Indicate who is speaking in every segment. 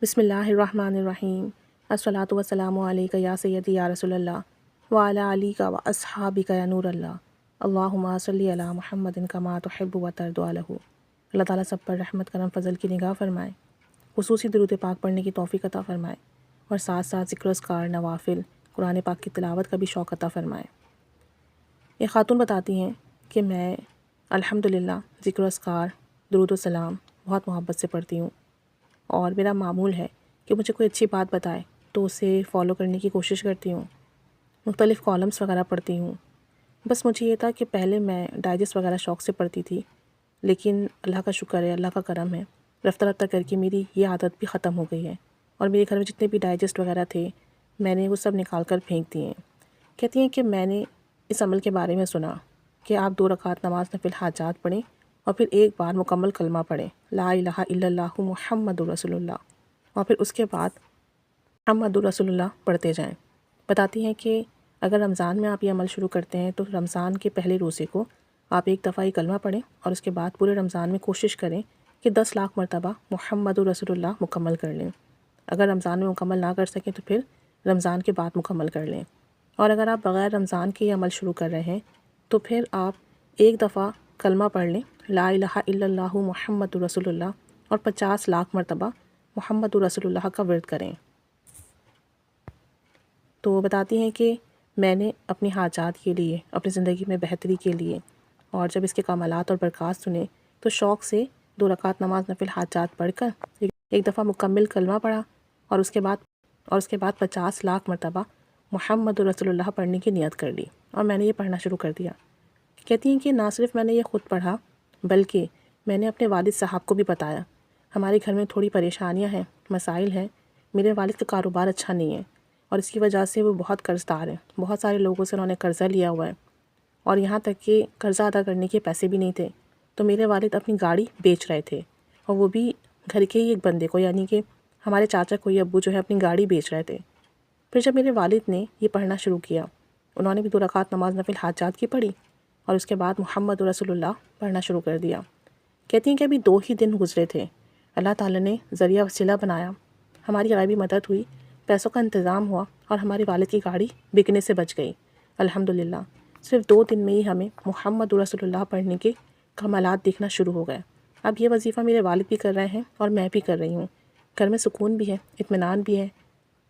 Speaker 1: بسم اللہ الرحمن الرحیم الصلاۃ والسلام علیک یا سیدی یا رسول اللہ وعلی علیک و اصحابک یا نور اللہ اللہم صلی علی محمد کما تحب و ترضی له۔ اللہ تعالیٰ سب پر رحمت کرم فضل کی نگاہ فرمائے، خصوصی درود پاک پڑھنے کی توفیق عطا فرمائے اور ساتھ ساتھ ذکر و اذکار، نوافل، قرآن پاک کی تلاوت کا بھی شوق عطا فرمائے۔ یہ خاتون بتاتی ہیں کہ میں الحمدللہ ذکر و اذکار، درود و سلام بہت محبت سے پڑھتی ہوں، اور میرا معمول ہے کہ مجھے کوئی اچھی بات بتائے تو اسے فالو کرنے کی کوشش کرتی ہوں، مختلف کالمز وغیرہ پڑھتی ہوں۔ بس مجھے یہ تھا کہ پہلے میں ڈائجسٹ وغیرہ شوق سے پڑھتی تھی، لیکن اللہ کا شکر ہے، اللہ کا کرم ہے، رفتہ رفتہ کر کے میری یہ عادت بھی ختم ہو گئی ہے، اور میرے گھر میں جتنے بھی ڈائجسٹ وغیرہ تھے میں نے وہ سب نکال کر پھینک دیے ہیں۔ کہتی ہیں کہ میں نے اس عمل کے بارے میں سنا کہ آپ 2 رکعت نماز نفل حاجات پڑھیں اور پھر ایک بار مکمل کلمہ پڑھیں، لا الہ الا اللہ محمد رسول اللہ، اور پھر اس کے بعد محمد رسول اللہ پڑھتے جائیں۔ بتاتی ہیں کہ اگر رمضان میں آپ یہ عمل شروع کرتے ہیں تو رمضان کے پہلے روزے کو آپ ایک دفعہ یہ کلمہ پڑھیں اور اس کے بعد پورے رمضان میں کوشش کریں کہ 10 لاکھ مرتبہ محمد رسول اللہ مکمل کر لیں۔ اگر رمضان میں مکمل نہ کر سکیں تو پھر رمضان کے بعد مکمل کر لیں، اور اگر آپ بغیر رمضان کے یہ عمل شروع کر رہے ہیں تو پھر آپ ایک دفعہ کلمہ پڑھ لیں، لا الہ الا اللہ محمد رسول اللہ، اور 50 لاکھ مرتبہ محمد رسول اللہ کا ورد کریں۔ تو وہ بتاتی ہیں کہ میں نے اپنی حاجات کے لیے، اپنی زندگی میں بہتری کے لیے، اور جب اس کے کمالات اور برکات سنے تو شوق سے 2 رکعت نماز نفل حاجات پڑھ کر ایک دفعہ مکمل کلمہ پڑھا، اور اس کے بعد 50 لاکھ مرتبہ محمد رسول اللہ پڑھنے کی نیت کر لی، اور میں نے یہ پڑھنا شروع کر دیا۔ کہتی ہیں کہ نہ صرف میں نے یہ خود پڑھا بلکہ میں نے اپنے والد صاحب کو بھی بتایا۔ ہمارے گھر میں تھوڑی پریشانیاں ہیں، مسائل ہیں، میرے والد کا کاروبار اچھا نہیں ہے اور اس کی وجہ سے وہ بہت قرض دار ہیں، بہت سارے لوگوں سے انہوں نے قرضہ لیا ہوا ہے، اور یہاں تک کہ قرضہ ادا کرنے کے پیسے بھی نہیں تھے، تو میرے والد اپنی گاڑی بیچ رہے تھے، اور وہ بھی گھر کے ہی ایک بندے کو، یعنی کہ ہمارے چاچا کو، یہ ابو جو ہے اپنی گاڑی بیچ رہے تھے۔ پھر جب میرے والد نے یہ پڑھنا شروع کیا، انہوں نے بھی 2 رکعت نماز نفل حاجات کی پڑھی اور اس کے بعد محمد رسول اللہ پڑھنا شروع کر دیا۔ کہتی ہیں کہ ابھی 2 ہی دن گزرے تھے، اللہ تعالیٰ نے ذریعہ وسیلہ بنایا، ہماری غیبی مدد ہوئی، پیسوں کا انتظام ہوا، اور ہمارے والد کی گاڑی بکنے سے بچ گئی الحمدللہ۔ صرف 2 دن میں ہی ہمیں محمد رسول اللہ پڑھنے کے کمالات دیکھنا شروع ہو گئے۔ اب یہ وظیفہ میرے والد بھی کر رہے ہیں اور میں بھی کر رہی ہوں، گھر میں سکون بھی ہے، اطمینان بھی ہے،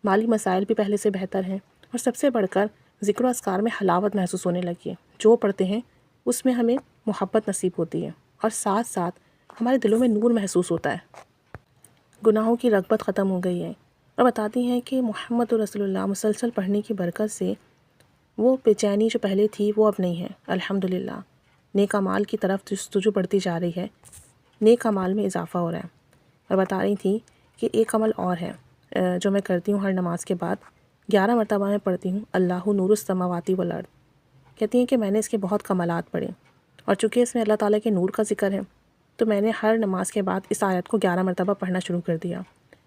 Speaker 1: مالی مسائل بھی پہلے سے بہتر ہیں، اور سب سے بڑھ کر ذکر و اذکار میں حلاوت محسوس ہونے لگی ہے۔ جو پڑھتے ہیں اس میں ہمیں محبت نصیب ہوتی ہے، اور ساتھ ساتھ ہمارے دلوں میں نور محسوس ہوتا ہے، گناہوں کی رغبت ختم ہو گئی ہے۔ اور بتاتی ہیں کہ محمد رسول اللہ مسلسل پڑھنے کی برکت سے وہ بے چینی جو پہلے تھی وہ اب نہیں ہے الحمدللہ۔ نیک اعمال کی طرف جستجو بڑھتی جا رہی ہے، نیک اعمال میں اضافہ ہو رہا ہے۔ اور بتا رہی تھی کہ ایک عمل اور ہے جو میں کرتی ہوں ہر نماز کے بعد، 11 مرتبہ میں پڑھتی ہوں اللہ نور السماوات والارض۔ کہتی ہیں کہ میں نے اس کے بہت کمالات پڑھے، اور چونکہ اس میں اللہ تعالیٰ کے نور کا ذکر ہے تو میں نے ہر نماز کے بعد اس آیت کو 11 مرتبہ پڑھنا شروع کر دیا،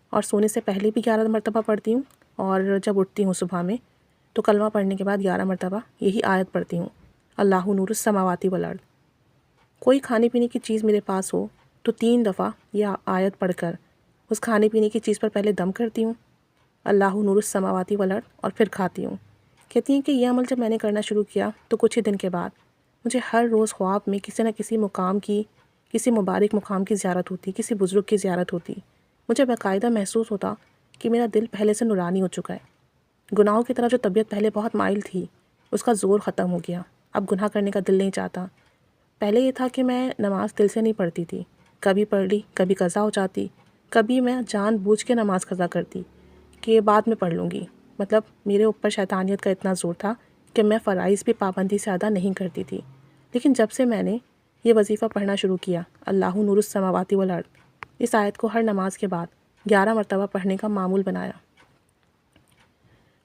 Speaker 1: اور سونے سے پہلے بھی 11 مرتبہ پڑھتی ہوں، اور جب اٹھتی ہوں صبح میں تو کلمہ پڑھنے کے بعد 11 مرتبہ یہی آیت پڑھتی ہوں، اللہ نور السماوات والارض۔ کوئی کھانے پینے کی چیز میرے پاس ہو تو 3 دفعہ یہ آیت پڑھ کر اس کھانے پینے کی چیز پر پہلے دم کرتی ہوں، اللہ نور السماوات والارض، اور پھر کھاتی ہوں۔ کہتی ہیں کہ یہ عمل جب میں نے کرنا شروع کیا تو کچھ ہی دن کے بعد مجھے ہر روز خواب میں کسی نہ کسی مقام کی، کسی مبارک مقام کی زیارت ہوتی، کسی بزرگ کی زیارت ہوتی۔ مجھے باقاعدہ محسوس ہوتا کہ میرا دل پہلے سے نورانی ہو چکا ہے، گناہوں کی طرف جو طبیعت پہلے بہت مائل تھی اس کا زور ختم ہو گیا، اب گناہ کرنے کا دل نہیں چاہتا۔ پہلے یہ تھا کہ میں نماز دل سے نہیں پڑھتی تھی، کبھی پڑھ لی، کبھی قضا ہو جاتی، کبھی میں جان بوجھ کے نماز قضا کرتی کہ بعد میں پڑھ لوں گی، مطلب میرے اوپر شیطانیت کا اتنا زور تھا کہ میں فرائض بھی پابندی سے ادا نہیں کرتی تھی۔ لیکن جب سے میں نے یہ وظیفہ پڑھنا شروع کیا، اللہ نور السماوات والارض، اس آیت کو ہر نماز کے بعد 11 مرتبہ پڑھنے کا معمول بنایا،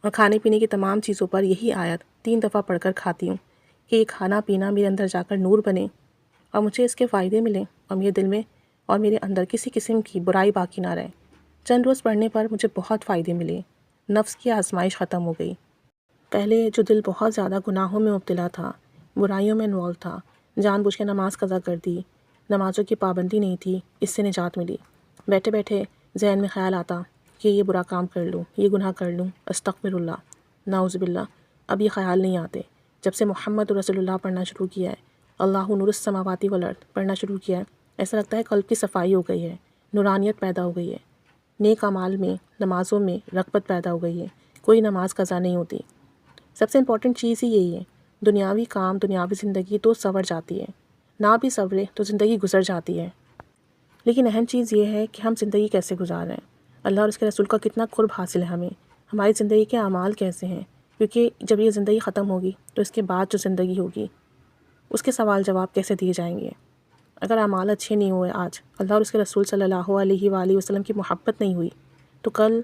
Speaker 1: اور کھانے پینے کی تمام چیزوں پر یہی آیت 3 دفعہ پڑھ کر کھاتی ہوں کہ یہ کھانا پینا میرے اندر جا کر نور بنے اور مجھے اس کے فائدے ملیں، اور میرے دل میں اور میرے اندر کسی قسم کی برائی باقی نہ رہے۔ چند روز پڑھنے پر مجھے بہت فائدے ملے، نفس کی آزمائش ختم ہو گئی۔ پہلے جو دل بہت زیادہ گناہوں میں مبتلا تھا، برائیوں میں انوالو تھا، جان بوجھ کے نماز قضا کر دی، نمازوں کی پابندی نہیں تھی، اس سے نجات ملی۔ بیٹھے بیٹھے ذہن میں خیال آتا کہ یہ برا کام کر لوں، یہ گناہ کر لوں، استغفر اللہ، نعوذ باللہ، اب یہ خیال نہیں آتے۔ جب سے محمد رسول اللہ پڑھنا شروع کیا ہے، اللہ نور السماوات والارض پڑھنا شروع کیا ہے، ایسا لگتا ہے قلب کی صفائی ہو گئی ہے، نورانیت پیدا ہو گئی ہے، نیک اعمال میں، نمازوں میں رغبت پیدا ہو گئی ہے، کوئی نماز قضا نہیں ہوتی۔ سب سے امپورٹنٹ چیز ہی یہی ہے، دنیاوی کام، دنیاوی زندگی تو سنور جاتی ہے، نہ بھی سنورے تو زندگی گزر جاتی ہے، لیکن اہم چیز یہ ہے کہ ہم زندگی کیسے گزار رہے ہیں، اللہ اور اس کے رسول کا کتنا قرب حاصل ہے ہمیں، ہماری زندگی کے اعمال کیسے ہیں، کیونکہ جب یہ زندگی ختم ہوگی تو اس کے بعد جو زندگی ہوگی اس کے سوال جواب کیسے دیے جائیں گے۔ اگر اعمال اچھے نہیں ہوئے آج، اللہ اور اس کے رسول صلی اللہ علیہ وآلہ وسلم کی محبت نہیں ہوئی، تو کل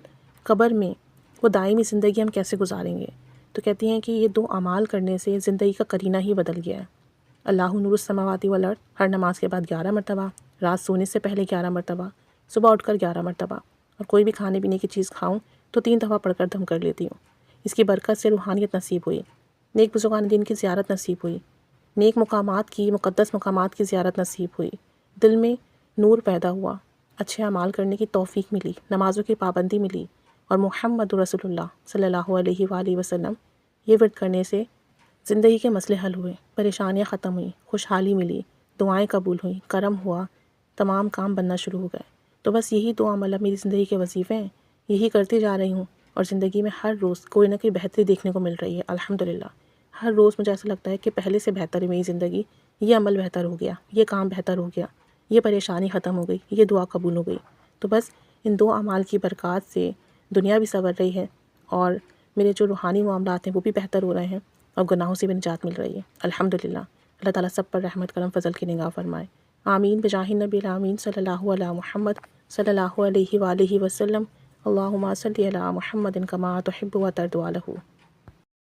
Speaker 1: قبر میں وہ دائمی زندگی ہم کیسے گزاریں گے؟ تو کہتی ہیں کہ یہ 2 اعمال کرنے سے زندگی کا قرینہ ہی بدل گیا ہے۔ اللہ نور السماوات والارض ہر نماز کے بعد 11 مرتبہ، رات سونے سے پہلے 11 مرتبہ، صبح اٹھ کر 11 مرتبہ، اور کوئی بھی کھانے پینے کی چیز کھاؤں تو 3 دفعہ پڑھ کر دم کر لیتی ہوں۔ اس کی برکت سے روحانیت نصیب ہوئی، نیک بزرگان دین کی زیارت نصیب ہوئی، نیک مقامات کی، مقدس مقامات کی زیارت نصیب ہوئی، دل میں نور پیدا ہوا، اچھے اعمال کرنے کی توفیق ملی، نمازوں کی پابندی ملی، اور محمد رسول اللہ صلی اللہ علیہ وآلہ وسلم یہ ورد کرنے سے زندگی کے مسئلے حل ہوئے، پریشانیاں ختم ہوئیں، خوشحالی ملی، دعائیں قبول ہوئیں، کرم ہوا، تمام کام بننا شروع ہو گئے۔ تو بس یہی 2 عمل اب میری زندگی کے وظیفے ہیں، یہی کرتی جا رہی ہوں، اور زندگی میں ہر روز کوئی نہ کوئی بہتری دیکھنے کو مل رہی ہے، الحمدللہ۔ ہر روز مجھے ایسا لگتا ہے کہ پہلے سے بہتر ہے میری زندگی، یہ عمل بہتر ہو گیا، یہ کام بہتر ہو گیا، یہ پریشانی ختم ہو گئی، یہ دعا قبول ہو گئی۔ تو بس ان 2 اعمال کی برکات سے دنیا بھی سنور رہی ہے، اور میرے جو روحانی معاملات ہیں وہ بھی بہتر ہو رہے ہیں، اور گناہوں سے بھی نجات مل رہی ہے، الحمدللہ۔ اللہ تعالیٰ سب پر رحمت کرم فضل کی نگاہ فرمائے، آمین بجاہ نبی الامین صلی اللہ علیہ محمد صلی اللہ علیہ وآلہ وسلم۔ اللہم صلی علی محمد کما تحب و ترضی عنہ۔